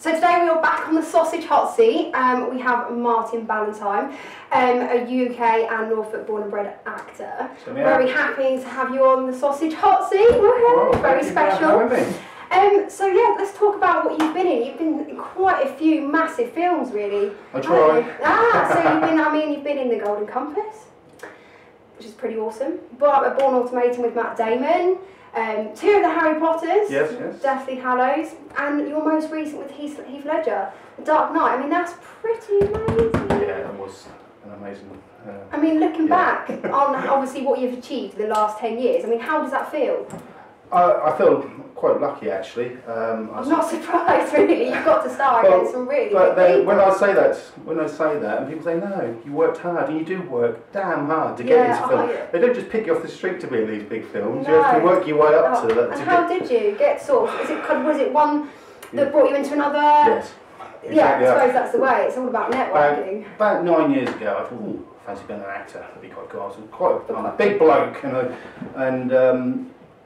So today we are back on the sausage hot seat. We have Martin Ballantyne, a UK and Norfolk born and bred actor. Very happy to have you on the sausage hot seat. Well, very special. So yeah, let's talk about what you've been in. You've been in quite a few massive films, really. I try. So you've been in The Golden Compass, which is pretty awesome. But Bourne Ultimatum with Matt Damon. 2 of the Harry Potters, yes. Deathly Hallows, and your most recent with Heath Ledger, The Dark Knight. I mean, that's pretty amazing. Yeah, that was an amazing. I mean, looking back on obviously what you've achieved in the last 10 years, I mean, how does that feel? I feel quite lucky, actually. I'm not surprised, really. You've got to start against some really big people. When I say that, and people say, no, you worked hard, and you do work damn hard to get into film. They don't just pick you off the street to be in these big films. No. You have to work your way up to that. And how did you get sort of, was it one that brought you into another? Yes. Exactly, yeah, I suppose that's the way. It's all about networking. About 9 years ago, I thought, ooh, I fancy being an actor. That'd be quite cool. I was quite a big bloke, and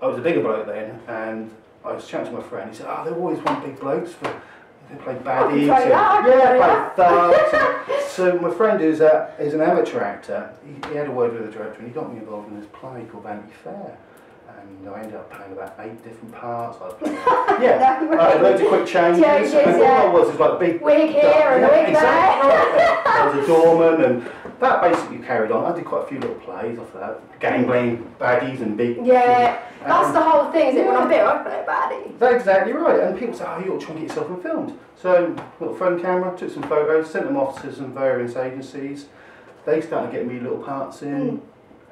I was a bigger bloke then, and I was chatting to my friend. He said, "Oh, they're always one big blokes they play baddies, play thugs." So my friend is an amateur actor. He had a word with the director, and he got me involved in this play called Vanity Fair. And I ended up playing about 8 different parts. I was playing, I had loads of quick changes. And all I was like a big wig here and a wig there. I was a doorman, and that basically carried on. I did quite a few little plays off that, gangling baddies and big. Yeah, that's the whole thing, is it? When I'm big, I play a baddie. That's exactly right. And people say, "Oh, you ought to try and get yourself filmed." So, little phone camera, took some photos, sent them off to some various agencies. They started getting me little parts in.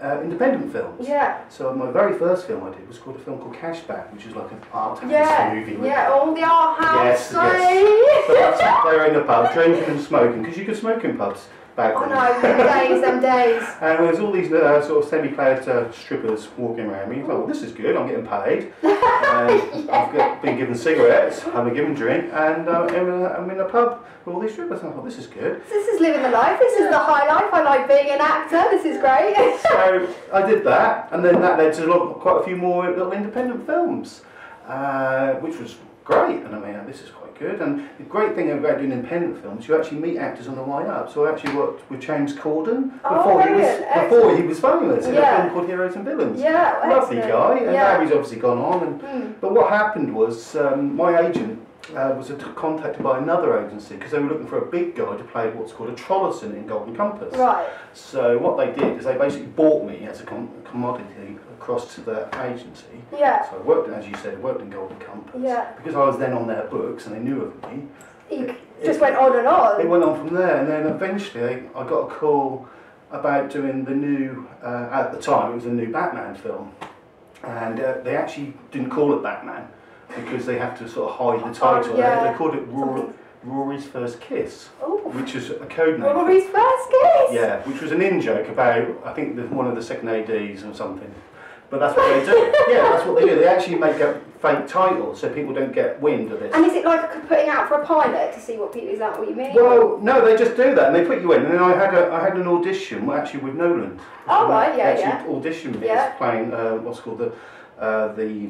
Independent films. Yeah. So my very first film I did was called a film called Cashback, which is like an art house movie. All the art house. Yes. So that's sat there in the pub, drinking and smoking, because you could smoke in pubs back then. I know, them days. And there's all these sort of semi-clad strippers walking around me. I thought, well, this is good, I'm getting paid. I've been given cigarettes, I've been given drink, and I'm in a pub with all these strippers. I thought, this is good. This is living the life, this is the high life. I like being an actor, this is great. So I did that, and then that led to quite a few more little independent films, which was great. And I mean, this is quite good. And the great thing about doing independent films, you actually meet actors on the way up. So I actually worked with James Corden before he was famous in a film called Heroes and Villains. Yeah, lovely guy, and now he's obviously gone on. But what happened was my agent was contacted by another agency because they were looking for a big guy to play what's called a Trollerson in Golden Compass. Right. So what they did is they basically bought me as a commodity across to the agency. Yeah. So I worked, as you said, I worked in Golden Compass. Yeah. Because I was then on their books and they knew of me. You just went on and on. It went on from there, and then eventually I got a call about doing the new, at the time it was a new Batman film. And they actually didn't call it Batman, because they have to sort of hide the title. They called it Rory's First Kiss, which is a code name. Rory's First Kiss? Yeah, which was an in-joke about, I think, one of the second ADs or something. But that's what they do. Yeah, that's what they do. They actually make up fake titles so people don't get wind of this. And is it like putting out for a pilot to see what people, is that what you mean? Well, no, they just do that and they put you in. And then I had an audition, actually with Nolan. Oh, right, yeah, actually auditioned me as playing what's called the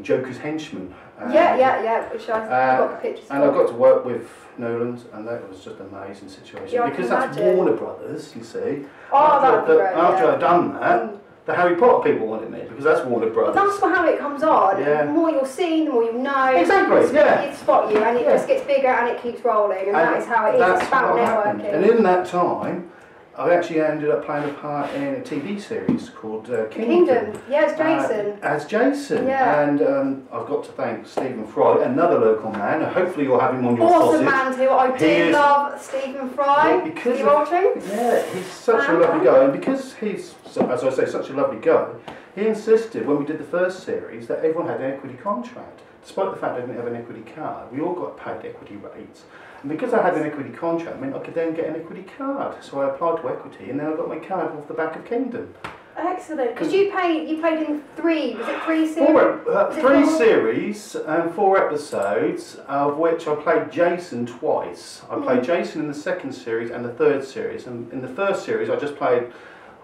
Joker's henchman. Which I got the pictures and I got to work with Nolan's, and that was just an amazing situation. Yeah, because that's Warner Brothers, you see. After I'd done that, the Harry Potter people wanted me, because that's Warner Brothers. But that's how it comes on. Yeah. The more you're seen, the more you know. Exactly, It spot you, and it just gets bigger and it keeps rolling, and that is how it is. It's about networking. And in that time, I actually ended up playing a part in a TV series called Kingdom. Yeah, as Jason. As Jason. Yeah. And I've got to thank Stephen Fry, another local man. Hopefully you'll have him on your Awesome man too. I do love Stephen Fry. Because he's such a lovely guy. And because he's, as I say, such a lovely guy, he insisted when we did the first series that everyone had an equity contract. Despite the fact I didn't have an equity card, we all got paid equity rates. And because I had an equity contract, meant I could then get an equity card. So I applied to equity, and then I got my card off the back of Kingdom. Excellent. Because you played in 3, was it 3 series? 3 series and 4 episodes, of which I played Jason twice. I played Jason in the second series and the third series. And in the first series, I just played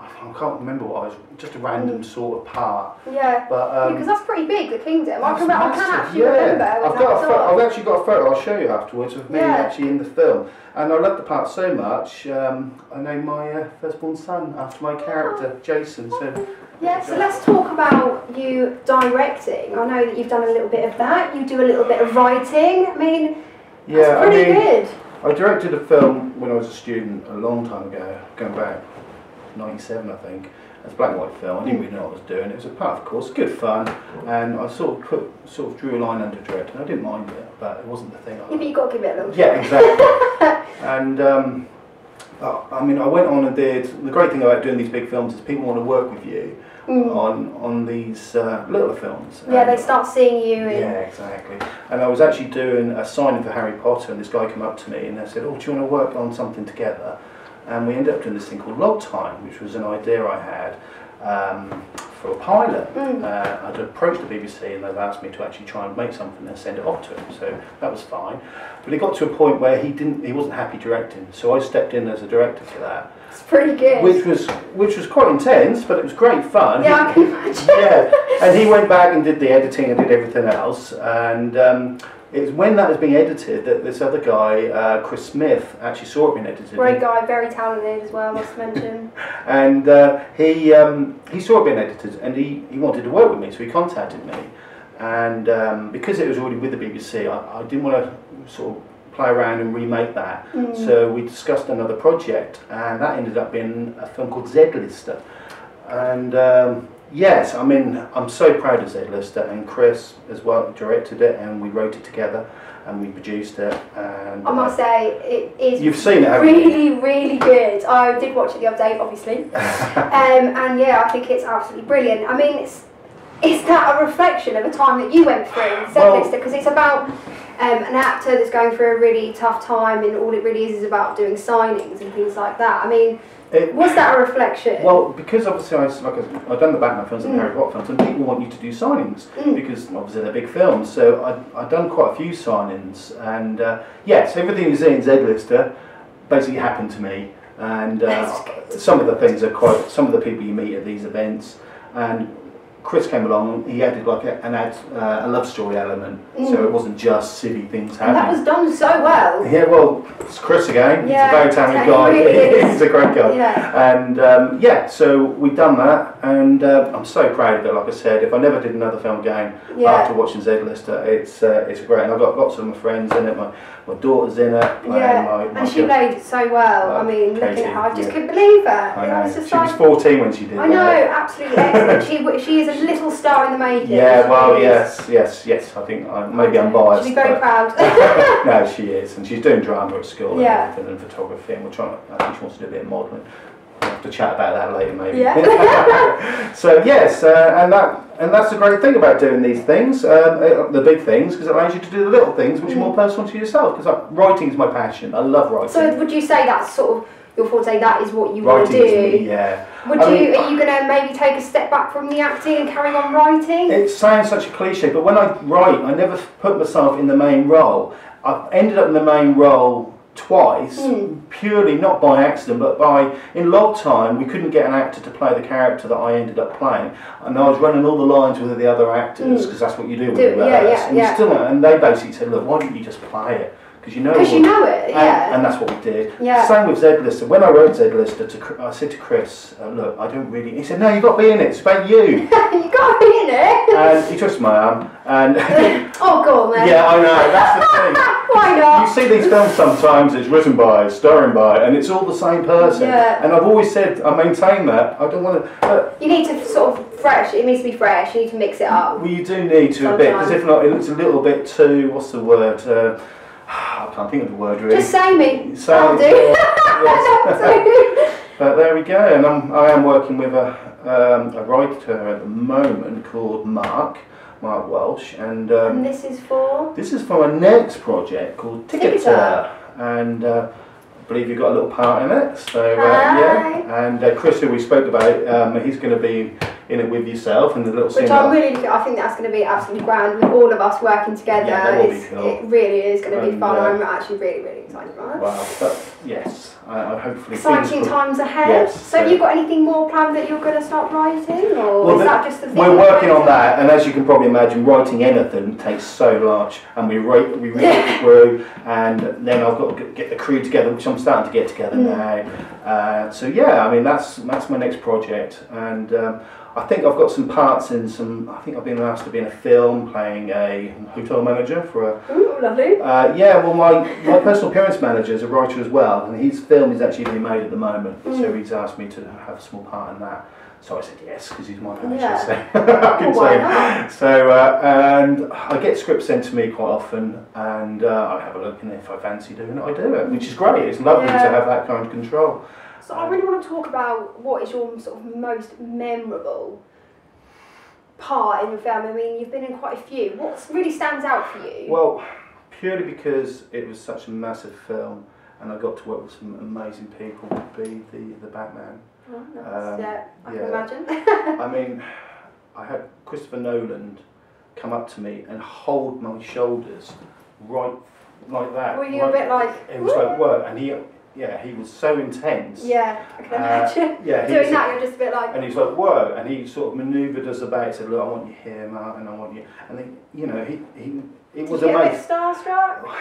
I can't remember what I was, just a random sort of part. Yeah, but because that's pretty big, the Kingdom. I can actually yeah. remember. I've actually got a photo I'll show you afterwards of me actually in the film. And I loved the part so much, I named my firstborn son after my character, Jason. So. Yeah, so let's talk about you directing. I know that you've done a little bit of that. You do a little bit of writing. I mean, that's pretty good. I directed a film when I was a student a long time ago, going back 97 I think. It's a black and white film. I didn't really know what I was doing. It was a part of course, good fun, and I sort of drew a line under directing. I didn't mind it, but it wasn't the thing. Yeah, but you got to give it a little try. Yeah, exactly. And I mean, I went on and did. The great thing about doing these big films is people want to work with you on these little films. Yeah, they start seeing you. Yeah, exactly. And I was actually doing a signing for Harry Potter, and this guy came up to me and they said, "Oh, do you want to work on something together?" And we ended up doing this thing called Log Time, which was an idea I had for a pilot. I'd approached the BBC and they'd asked me to actually try and make something and send it off to him, so that was fine. But it got to a point where he wasn't happy directing, so I stepped in as a director for that. It's pretty good. Which was quite intense, but it was great fun. Yeah, I can imagine. Yeah, and he went back and did the editing and did everything else, and it was when that was being edited that this other guy, Chris Smith, actually saw it being edited. Great guy, very talented as well, I must mention. And he saw it being edited, and he wanted to work with me, so he contacted me. And because it was already with the BBC, I didn't want to sort of play around and remake that. So we discussed another project, and that ended up being a film called Z-Lister. And yes, I mean, I'm so proud of Z-Lister, and Chris as well directed it, and we wrote it together, and we produced it. And I must say, it is. You've seen it, haven't you? Really good. I did watch it the other day, obviously, and yeah, I think it's absolutely brilliant. I mean, is that a reflection of a time that you went through, Z-Lister? Because it's about an actor that's going through a really tough time, and all it really is about doing signings and things like that. I mean. Was that a reflection? Well, because obviously I've done the Batman films and the Harry Potter films, and people want you to do signings because obviously they're big films. So I've done quite a few signings, and yes, everything you see in Z-Lister basically happened to me. And some of the things are some of the people you meet at these events, and Chris came along. He added like a love story element, so it wasn't just silly things happening. And that was done so well. Yeah, well, it's Chris again. Yeah, he's a very talented guy. Really He's a great guy. Yeah. And yeah, so we've done that, and I'm so proud of it. Like I said, if I never did another film again after watching Z-Lister, it's great. And I've got lots of my friends in it. My daughter's in it. And she played it so well. I mean, looking at her, I just couldn't believe her. I know. She was 14 when she did it. I know, absolutely excellent. She is a little star in the making. Yeah, well, yes. I think maybe I'm biased. She'll be very proud. No, she is, and she's doing drama at school and everything, and photography, and I think she wants to do a bit of modelling. We'll have to chat about that later, maybe. Yeah. So yes, and that's the great thing about doing these things, the big things, because it allows you to do the little things which are more personal to yourself. Because writing is my passion. I love writing. So would you say that's sort of your forte? That is what you want to do? Is me, yeah. Are you going to maybe take a step back from the acting and carry on writing? It sounds such a cliche, but when I write, I never put myself in the main role. I've ended up in the main role twice, purely not by accident, but in Log Time we couldn't get an actor to play the character that I ended up playing, and I was running all the lines with the other actors because that's what you do with the and they basically said, look, why don't you just play it? Because you know it, and that's what we did. Same with Z-Lister. When I wrote Z-Lister, I said to Chris, look, I don't really. He said, no, you've got to be in it. It's about you. You got to be in it. And he twisted my arm, and oh, go on, then. Yeah, I know. That's the thing. Why not? You see these films sometimes. It's written by, starring by, and it's all the same person. Yeah. And I've always said, I maintain that. I don't want to. You need to sort of fresh. It needs to be fresh. You need to mix it up. Well, you do need to a bit, because if not, it looks a little bit too. What's the word? I can't think of the word really. Just say me. I'll do. Yes. But there we go, and I am working with a writer at the moment called Mark Welsh, and this is for? This is for my next project called Ticketer, and I believe you've got a little part in it. So yeah, and Chris, who we spoke about, he's going to be in it with yourself and the little scene. Which I think that's going to be absolutely grand with all of us working together. Yeah, that will be cool. It really is going to be fun. I'm actually really, really excited about it. Wow, but yes, I hopefully. Exciting times ahead. Yes, so have you got anything more planned that you're going to start writing, or well, is that just the thing? We're working on that, and as you can probably imagine, writing anything takes so much, and we read it through, and then I've got to get the crew together, which I'm starting to get together now. So yeah, I mean that's my next project, and I think I've got some parts in some. I think I've been asked to be in a film playing a hotel manager for a. Ooh, lovely. Yeah, well, my personal appearance manager is a writer as well, and his film is actually being made at the moment. So he's asked me to have a small part in that. So I said yes because he's my manager. So I can say. So and I get scripts sent to me quite often, and I have a look, and if I fancy doing it, I do it, which is great. It's lovely to have that kind of control. So I really want to talk about what is your sort of most memorable part in your film. I mean, you've been in quite a few. What really stands out for you? Well, purely because it was such a massive film, and I got to work with some amazing people. Would be the Batman. Oh, nice. Yeah, I can imagine. I mean, I had Christopher Nolan come up to me and hold my shoulders right like that. Were you a bit like? It was like work, and he was so intense. Yeah, I can imagine. Doing that, you're just a bit like. And he's like, whoa, and he sort of manoeuvred us about. He said, look, I want you here, Martin. I want you, and then it was amazing. A bit starstruck.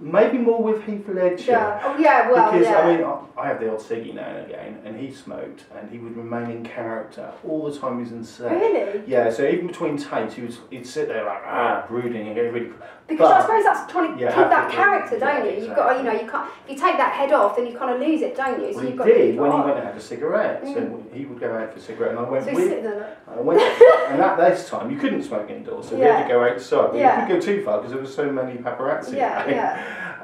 Maybe more with Heath Ledger. Yeah. Oh yeah, well, because I mean, I have the old ciggy now and again, and he smoked, and he would remain in character all the time he was in set. Really? Yeah. So even between takes, he'd sit there like brooding and get really. Because I suppose that's trying to keep that character, don't you? Exactly. You've got, you can't. If you take that head off, then you kind of lose it, don't you? So Well, you've got he to did keep it when he on. went and had a cigarette. So he would go out for a cigarette, and I went So with. sitting there. I went, and at this time you couldn't smoke indoors, so we had to go outside. But you couldn't go too far because there were so many paparazzi.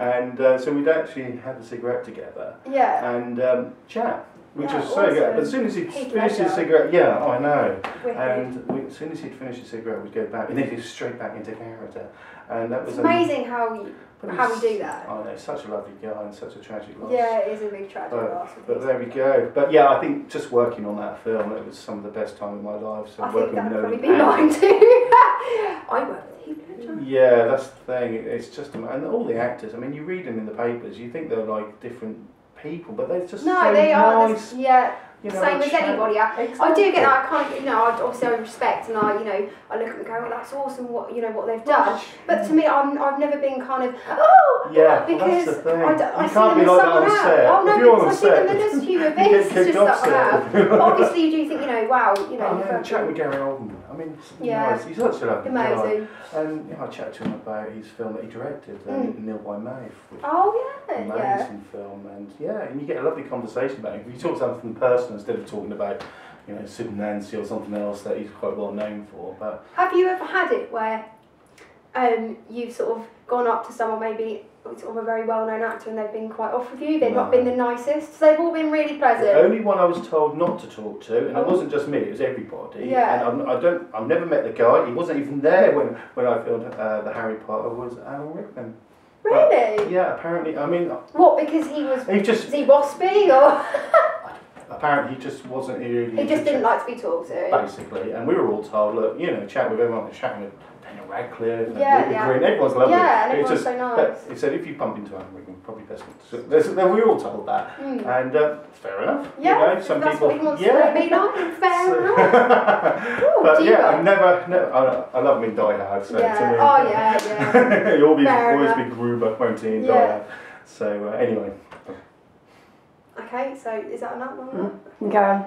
And so we'd actually had a cigarette together. Yeah. And chat, which was so good. But as soon as he'd finished his cigarette, I know. And as soon as he'd finished his cigarette, we'd go back, and then he'd straight back into character. And that was amazing how we do that. I know, such a lovely guy and such a tragic loss. Yeah, it is a big tragic loss. But there we go. But yeah, I think just working on that film, it was some of the best time of my life. So I think that'd probably be mine too. I worked with Heath Ledger. Yeah, that's the thing. It's just, and all the actors. I mean, you read them in the papers, you think they're like different people, but they're just so they nice. are. Yeah. Same as anybody. I do get that. I kind of, obviously I respect, and I look at them and go, well, that's awesome. What they've done. But to me, I've never been kind of because that's the thing. I you see can't them be as like that someone on else. set. Oh no, if you're because on I see them as just human beings. It's just someone else. But obviously, you do think, wow, I chat with Gary Oldman. I mean, nice. He's such a lovely guy. And I chatted to him about his film that he directed, Nil by Maeve. Amazing film, and and you get a lovely conversation about it. If you talk something personal instead of talking about, Sid Nancy or something else that he's quite well known for. But have you ever had it where you've sort of gone up to someone, maybe sort of a very well-known actor, and they've been quite off with you? They've not been the nicest. So they've all been really pleasant. The only one I was told not to talk to, and it wasn't just me; it was everybody. Yeah. And I've never met the guy. He wasn't even there when I filmed the Harry Potter. Was Alan Rickman. Really? But, yeah. Apparently, I mean. What? Because he was. Was he waspy or? Apparently he just wasn't here. He just didn't like to be talked to. Basically, and we were all told, look, chat with everyone, chatting with Daniel Radcliffe, and Green, everyone's lovely. Yeah, and everyone's so nice. He said, if you bump into Alan Rickman, probably best. We were all told that, and fair enough. Yeah, some that's people. What he wants to be like. Fair enough. But I've never. I love him in Die Hard. So to me, he'll always be Gruber, won't he? In Die Hard. So anyway. Okay, so is that enough? Go on.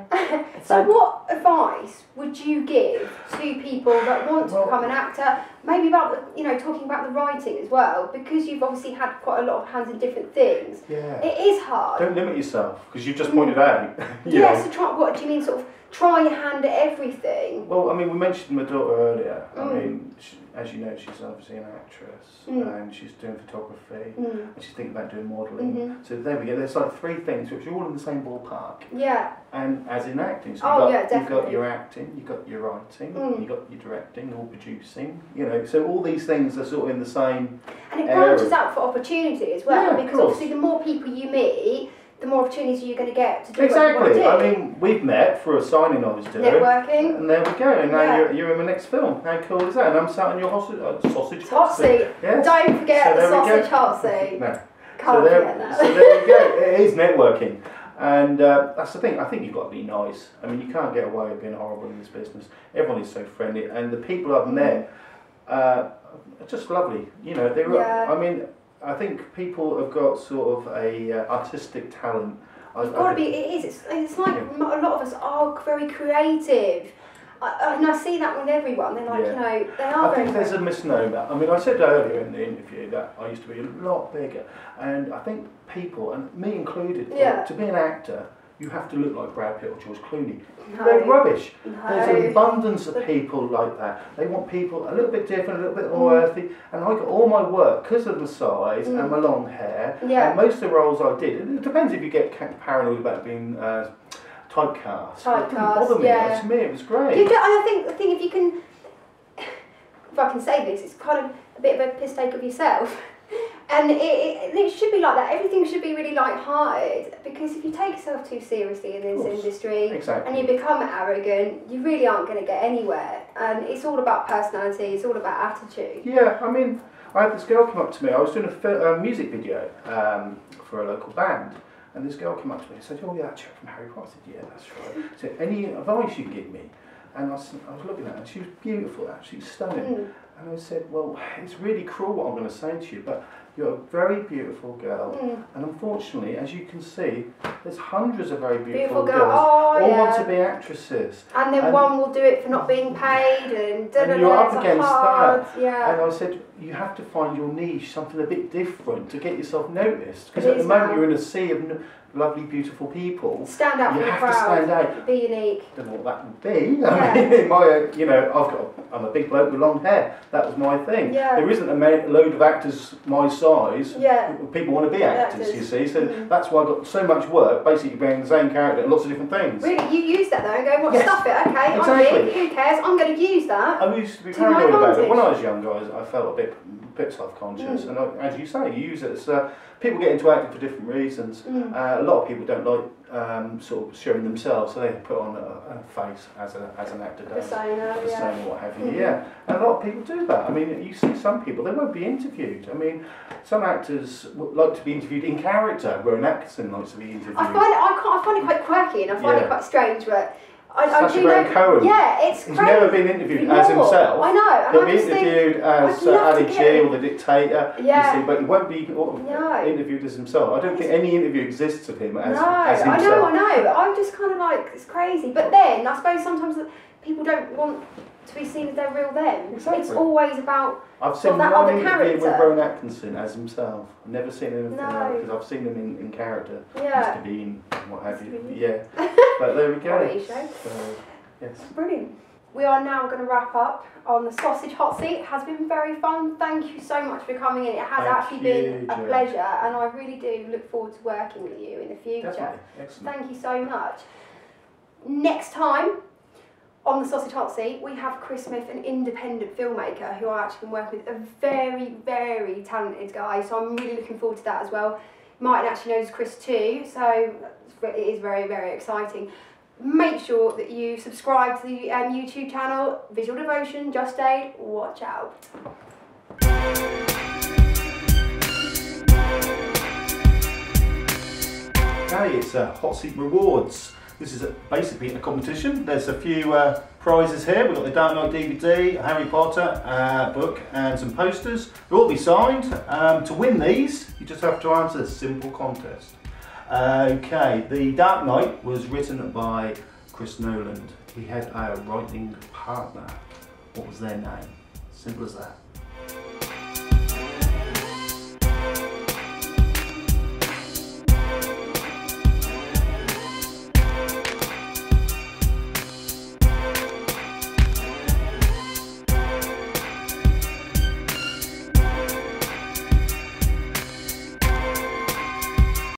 So what advice would you give to people that want to become an actor? Maybe about talking about the writing as well, because you've obviously had quite a lot of hands in different things. Yeah. It is hard. Don't limit yourself, because you've just pointed out. So what do you mean, sort of try your hand at everything? Well, I mean, we mentioned my daughter earlier. I mean, as you know, she's obviously an actress, and she's doing photography, and she's thinking about doing modelling. So there we go. There's like three things which are all in the same ballpark. Yeah. And as in acting, so definitely. You've got your acting, you've got your writing, you've got your directing or producing. So all these things are sort of in the same. And it branches out for opportunity as well, because obviously the more people you meet, the more opportunities you're going to get to do what you want to Exactly. do. I mean, we've met for a signing I was doing. Networking. And there we go. And now Yeah. you're in my next film. How cool is that? And I'm sat on your sausage Hot seat. Yes. Don't forget So the there we sausage go. hot seat. No. Can't forget that. So there you go. It is networking. And that's the thing. I think you've got to be nice. I mean, you can't get away with being horrible in this business. Everyone is so friendly. And the people I've met are just lovely. You know, they were. Yeah. I mean, I think people have got sort of a artistic talent. It's got to be. It is. It's like a lot of us are very creative, and I see that with everyone. They're like, you know, they are. I think there's a misnomer. I mean, I said earlier in the interview that I used to be a lot bigger, and I think people, and me included, to be an actor, you have to look like Brad Pitt or George Clooney. No. They're rubbish. No. There's an abundance of people like that. They want people a little bit different, a little bit more earthy. And I got all my work because of the size and my long hair. Yeah. And most of the roles I did, it depends if you get paranoid about being typecast. It didn't bother me. To me, it was great. I think if you can, if I can say this, it's kind of a bit of a piss take of yourself. And it should be like that. Everything should be really light-hearted, because if you take yourself too seriously in this industry and you become arrogant, you really aren't going to get anywhere. And it's all about personality. It's all about attitude. Yeah, I mean, I had this girl come up to me. I was doing a music video for a local band, and this girl came up to me and said, "Oh, yeah, that chap from Harry Potter." I said, "Yeah, that's right." She said, "Any advice you'd give me?" And I was looking at her, and she was beautiful, absolutely stunning. And I said, "Well, it's really cruel what I'm going to say to you, but you're a very beautiful girl, and unfortunately, as you can see, there's hundreds of very beautiful girls all want to be actresses. And then one will do it for not being paid, and you're up against that. Yeah. And I said, you have to find your niche, something a bit different to get yourself noticed. Because at the moment you're in a sea of lovely, beautiful people. Stand out from the crowd. You have to stand out. Be unique. I don't know what that would be. I mean, you know, I'm a big bloke with long hair. That was my thing. Yeah. There isn't a load of actors my size. Yeah. People want to be actors, you see. So that's why I got so much work, basically being the same character in lots of different things. Really? You use that though and go, well, stuff it, okay, exactly. I'm big, who cares? I'm going to use that. I used to be paranoid about it. When I was younger, I felt a bit self-conscious. And as you say, you use it as... people get into acting for different reasons. A lot of people don't like sort of showing themselves, so they put on a face as an actor does. Persona, what have you. Yeah, and a lot of people do that. I mean, you see some people, they won't be interviewed. I mean, some actors like to be interviewed in character, where an actor likes to be interviewed. I find it quite quirky, and I find it quite strange, but Sacha Baron Cohen. Yeah, it's He's crazy. never been interviewed as himself. I know. He'll be interviewed as Ali G or the dictator, you see, but he won't be interviewed as himself. I don't think any interview exists of him as himself. I know. I'm just kind of like, it's crazy. But then, I suppose sometimes people don't want to be seen as their real them. Exactly. It's always about I've seen that one other interview character. with Rowan Atkinson as himself. I've never seen anything else, because I've seen him in character. Yeah. Mr. Bean, what have you. Yeah. But there we go. So, yes. Brilliant. We are now going to wrap up on the sausage hot seat. It has been very fun. Thank you so much for coming in. It has actually been a pleasure, and I really do look forward to working with you in the future. Definitely. Excellent. Thank you so much. Next time on the sausage hot seat, we have Chris Smith, an independent filmmaker who I actually been working with, a very, very talented guy. So I'm really looking forward to that as well. Martin actually knows Chris too, so it is very, very exciting. Make sure that you subscribe to the YouTube channel, Visual Devotion, Just Aid, watch out. Okay, it's Hot Seat Rewards. This is basically a competition. There's a few prizes here. We've got the Dark Knight DVD, a Harry Potter book, and some posters. They'll all be signed. To win these, you just have to answer a simple contest. Okay, The Dark Knight was written by Chris Nolan. He had a writing partner. What was their name? Simple as that.